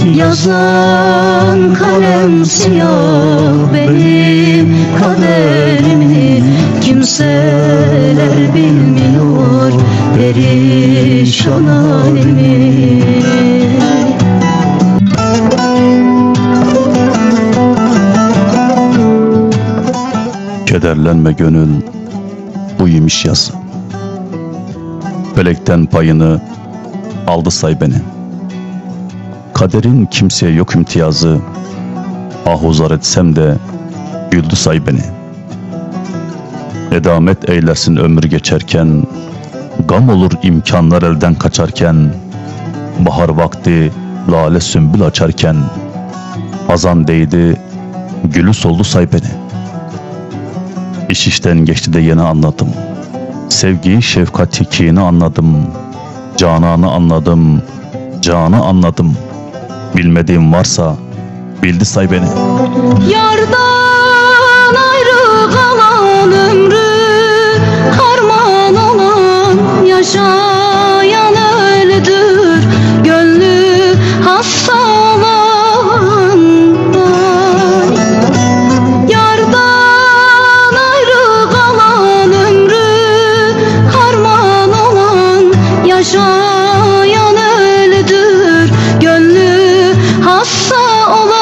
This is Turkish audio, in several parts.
Yazan kalem siyah benim kaderimi, kimseler bilmiyor perişan halimi. Kederlenme gönül, bu imiş yaz. Felekten payını aldı say beni. Kaderin kimseye yok imtiyazı, ahuzar etsem de güldü say beni. Edamet eylesin ömür geçerken, gam olur imkanlar elden kaçarken, bahar vakti lale sümbül açarken, hazan değdi gülü soldu say beni. İş işten geçti de yeni anladım. Sevgiyi, şefkati, kini anladım. Cananı anladım, canı anladım. Bilmediğim varsa bildi say beni. Yardan ayrı kalan ömrü harman olan, yaşayan öldür gönlü hasta olan. Yardan ayrı kalan ömrü harman olan, yaşayan öldür gönlü hasta olan.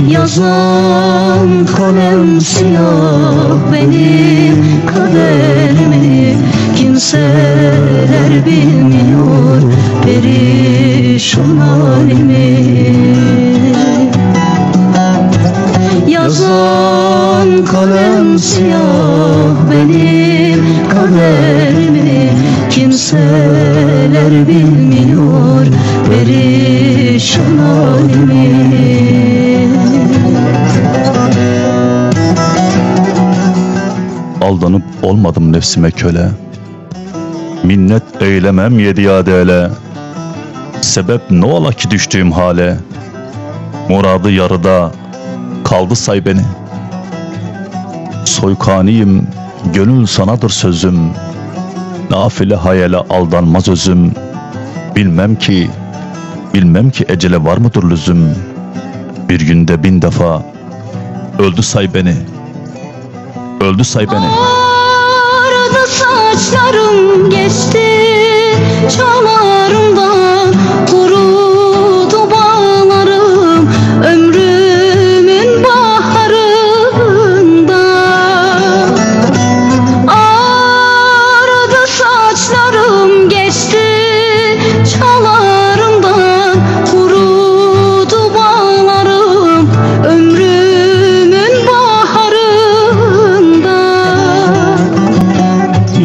Yazan kalem siyah benim kaderimi, kimseler bilmiyor perişan halimi. Yazan kalem siyah benim kaderimi, kimseler bilmiyor perişan halimi. Aldanıp olmadım nefsime köle, minnet eylemem yediyade ele. Sebep ne ola ki düştüğüm hale, muradı yarıda kaldı say beni. Soykaniyim, gönül sanadır sözüm, nafile hayale aldanmaz özüm. Bilmem ki ecele var mıdır lüzum, bir günde 1000 defa öldü say beni, öldü say beni. Arada saçlarım geçti çalarımdan, kurudu bağlarım ömrümün baharında. Arada saçlarım geçti çalarımdan, kurudu bağlarım ömrümün baharında.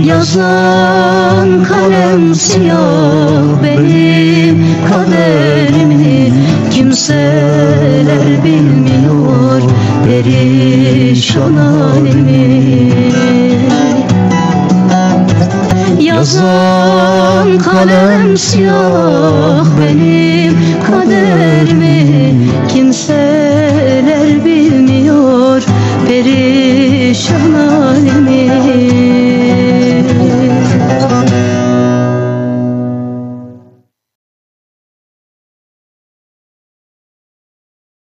Yazan kalem siyah benim kaderimi, kimseler bilmiyor perişan halimi. Yazan kalem siyah benim kaderimi,